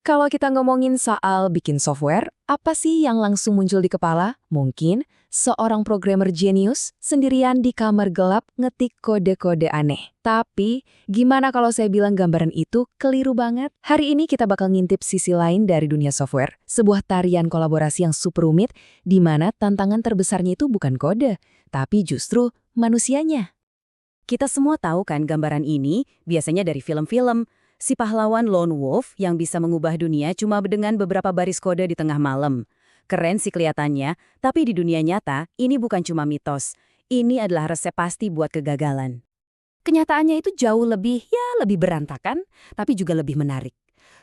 Kalau kita ngomongin soal bikin software, apa sih yang langsung muncul di kepala? Mungkin seorang programmer jenius sendirian di kamar gelap ngetik kode-kode aneh. Tapi, gimana kalau saya bilang gambaran itu keliru banget? Hari ini kita bakal ngintip sisi lain dari dunia software, sebuah tarian kolaborasi yang super rumit, di mana tantangan terbesarnya itu bukan kode, tapi justru manusianya. Kita semua tahu kan gambaran ini biasanya dari film-film. Si pahlawan lone wolf yang bisa mengubah dunia cuma dengan beberapa baris kode di tengah malam. Keren sih kelihatannya, tapi di dunia nyata ini bukan cuma mitos. Ini adalah resep pasti buat kegagalan. Kenyataannya itu jauh lebih berantakan, tapi juga lebih menarik.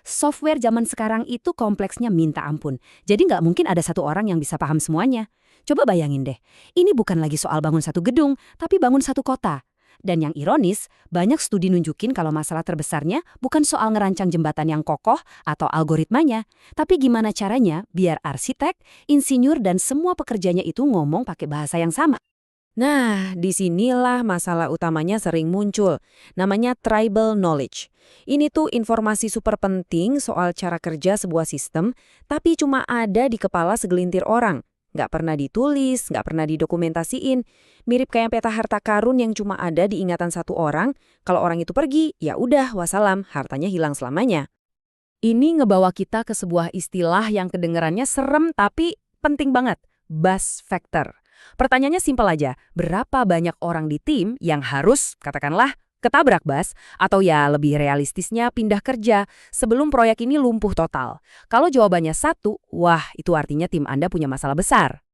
Software zaman sekarang itu kompleksnya minta ampun. Jadi nggak mungkin ada satu orang yang bisa paham semuanya. Coba bayangin deh, ini bukan lagi soal bangun satu gedung, tapi bangun satu kota. Dan yang ironis, banyak studi nunjukin kalau masalah terbesarnya bukan soal ngerancang jembatan yang kokoh atau algoritmanya, tapi gimana caranya biar arsitek, insinyur, dan semua pekerjanya itu ngomong pakai bahasa yang sama. Nah, disinilah masalah utamanya sering muncul, namanya tribal knowledge. Ini tuh informasi super penting soal cara kerja sebuah sistem, tapi cuma ada di kepala segelintir orang. Nggak pernah ditulis, nggak pernah didokumentasiin. Mirip kayak peta harta karun yang cuma ada di ingatan satu orang, kalau orang itu pergi, ya udah wassalam, hartanya hilang selamanya. Ini ngebawa kita ke sebuah istilah yang kedengarannya serem tapi penting banget, buzz factor. Pertanyaannya simpel aja, berapa banyak orang di tim yang harus, katakanlah, ketabrak bus, atau ya lebih realistisnya pindah kerja sebelum proyek ini lumpuh total? Kalau jawabannya satu, wah itu artinya tim Anda punya masalah besar.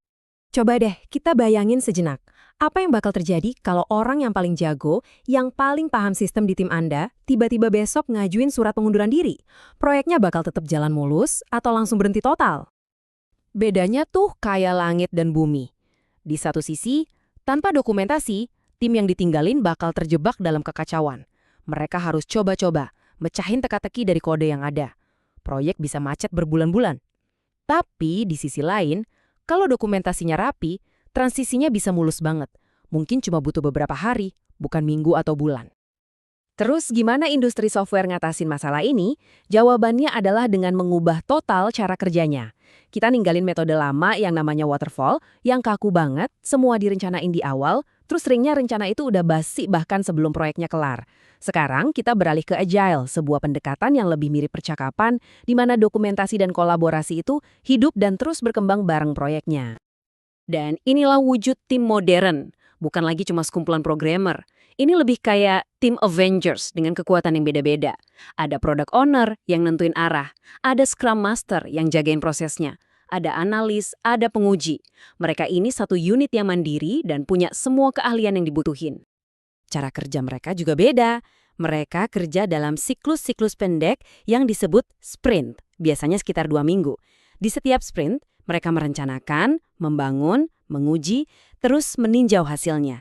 Coba deh kita bayangin sejenak. Apa yang bakal terjadi kalau orang yang paling jago, yang paling paham sistem di tim Anda, tiba-tiba besok ngajuin surat pengunduran diri? Proyeknya bakal tetap jalan mulus atau langsung berhenti total? Bedanya tuh kayak langit dan bumi. Di satu sisi, tanpa dokumentasi, tim yang ditinggalin bakal terjebak dalam kekacauan. Mereka harus coba-coba, mecahin teka-teki dari kode yang ada. Proyek bisa macet berbulan-bulan. Tapi di sisi lain, kalau dokumentasinya rapi, transisinya bisa mulus banget. Mungkin cuma butuh beberapa hari, bukan minggu atau bulan. Terus gimana industri software ngatasin masalah ini? Jawabannya adalah dengan mengubah total cara kerjanya. Kita ninggalin metode lama yang namanya waterfall, yang kaku banget, semua direncanain di awal, terus seringnya rencana itu udah basi bahkan sebelum proyeknya kelar. Sekarang kita beralih ke agile, sebuah pendekatan yang lebih mirip percakapan, di mana dokumentasi dan kolaborasi itu hidup dan terus berkembang bareng proyeknya. Dan inilah wujud tim modern, bukan lagi cuma sekumpulan programmer. Ini lebih kayak tim Avengers dengan kekuatan yang beda-beda. Ada product owner yang nentuin arah, ada scrum master yang jagain prosesnya, ada analis, ada penguji. Mereka ini satu unit yang mandiri dan punya semua keahlian yang dibutuhin. Cara kerja mereka juga beda. Mereka kerja dalam siklus-siklus pendek yang disebut sprint, biasanya sekitar 2 minggu. Di setiap sprint, mereka merencanakan, membangun, menguji, terus meninjau hasilnya.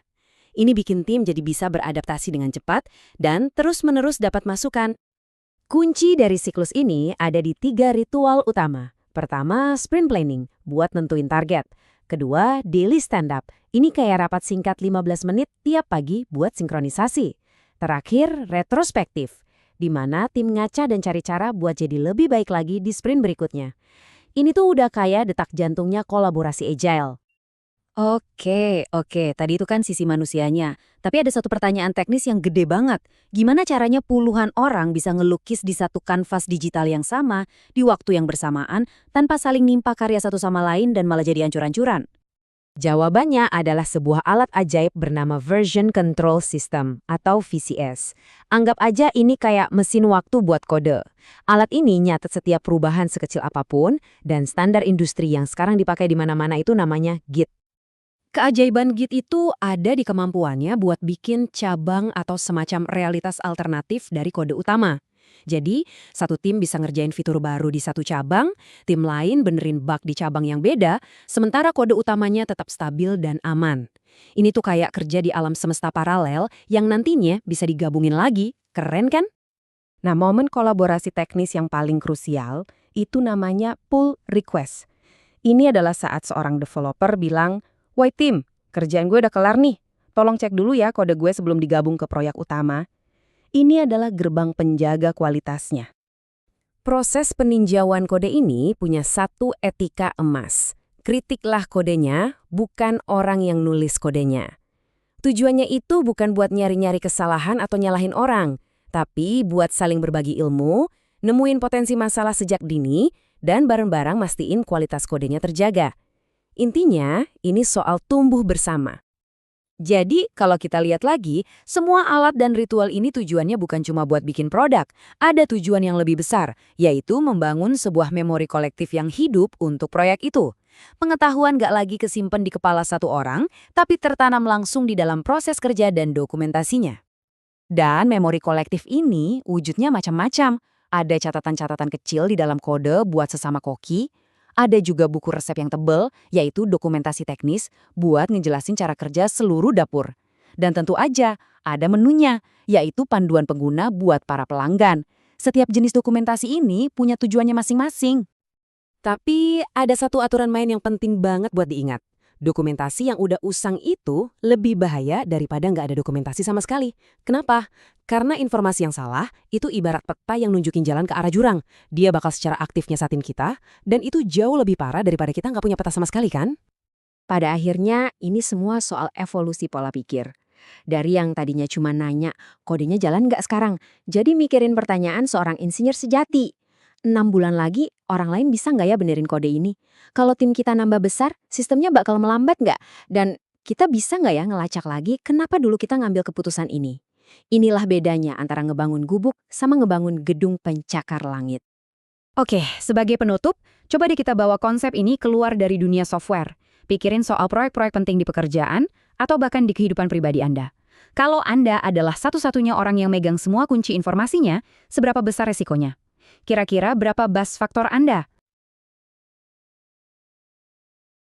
Ini bikin tim jadi bisa beradaptasi dengan cepat dan terus-menerus dapat masukan. Kunci dari siklus ini ada di 3 ritual utama. Pertama, sprint planning, buat nentuin target. Kedua, daily stand-up. Ini kayak rapat singkat 15 menit tiap pagi buat sinkronisasi. Terakhir, retrospektif, di mana tim ngaca dan cari cara buat jadi lebih baik lagi di sprint berikutnya. Ini tuh udah kayak detak jantungnya kolaborasi agile. Oke. Tadi itu kan sisi manusianya. Tapi ada satu pertanyaan teknis yang gede banget. Gimana caranya puluhan orang bisa ngelukis di satu kanvas digital yang sama, di waktu yang bersamaan, tanpa saling nimpa karya satu sama lain dan malah jadi ancur-ancuran? Jawabannya adalah sebuah alat ajaib bernama Version Control System atau VCS. Anggap aja ini kayak mesin waktu buat kode. Alat ini nyatet setiap perubahan sekecil apapun, dan standar industri yang sekarang dipakai di mana-mana itu namanya Git. Keajaiban Git itu ada di kemampuannya buat bikin cabang atau semacam realitas alternatif dari kode utama. Jadi, satu tim bisa ngerjain fitur baru di satu cabang, tim lain benerin bug di cabang yang beda, sementara kode utamanya tetap stabil dan aman. Ini tuh kayak kerja di alam semesta paralel yang nantinya bisa digabungin lagi. Keren kan? Nah, momen kolaborasi teknis yang paling krusial itu namanya pull request. Ini adalah saat seorang developer bilang, "Woi tim, kerjaan gue udah kelar nih. Tolong cek dulu ya kode gue sebelum digabung ke proyek utama." Ini adalah gerbang penjaga kualitasnya. Proses peninjauan kode ini punya satu etika emas. Kritiklah kodenya, bukan orang yang nulis kodenya. Tujuannya itu bukan buat nyari-nyari kesalahan atau nyalahin orang, tapi buat saling berbagi ilmu, nemuin potensi masalah sejak dini, dan bareng-bareng mastiin kualitas kodenya terjaga. Intinya, ini soal tumbuh bersama. Jadi, kalau kita lihat lagi, semua alat dan ritual ini tujuannya bukan cuma buat bikin produk. Ada tujuan yang lebih besar, yaitu membangun sebuah memori kolektif yang hidup untuk proyek itu. Pengetahuan gak lagi kesimpan di kepala satu orang, tapi tertanam langsung di dalam proses kerja dan dokumentasinya. Dan memori kolektif ini wujudnya macam-macam. Ada catatan-catatan kecil di dalam kode buat sesama koki. Ada juga buku resep yang tebal, yaitu dokumentasi teknis buat ngejelasin cara kerja seluruh dapur. Dan tentu aja ada menunya, yaitu panduan pengguna buat para pelanggan. Setiap jenis dokumentasi ini punya tujuannya masing-masing. Tapi ada satu aturan main yang penting banget buat diingat. Dokumentasi yang udah usang itu lebih bahaya daripada nggak ada dokumentasi sama sekali. Kenapa? Karena informasi yang salah itu ibarat peta yang nunjukin jalan ke arah jurang. Dia bakal secara aktif nyesatin kita, dan itu jauh lebih parah daripada kita nggak punya peta sama sekali kan? Pada akhirnya, ini semua soal evolusi pola pikir. Dari yang tadinya cuma nanya, kodenya jalan nggak sekarang? Jadi mikirin pertanyaan seorang insinyur sejati. 6 bulan lagi, orang lain bisa nggak ya benerin kode ini? Kalau tim kita nambah besar, sistemnya bakal melambat nggak? Dan kita bisa nggak ya ngelacak lagi kenapa dulu kita ngambil keputusan ini? Inilah bedanya antara ngebangun gubuk sama ngebangun gedung pencakar langit. Oke, sebagai penutup, coba deh kita bawa konsep ini keluar dari dunia software. Pikirin soal proyek-proyek penting di pekerjaan, atau bahkan di kehidupan pribadi Anda. Kalau Anda adalah satu-satunya orang yang megang semua kunci informasinya, seberapa besar resikonya? Kira-kira berapa buzz faktor Anda?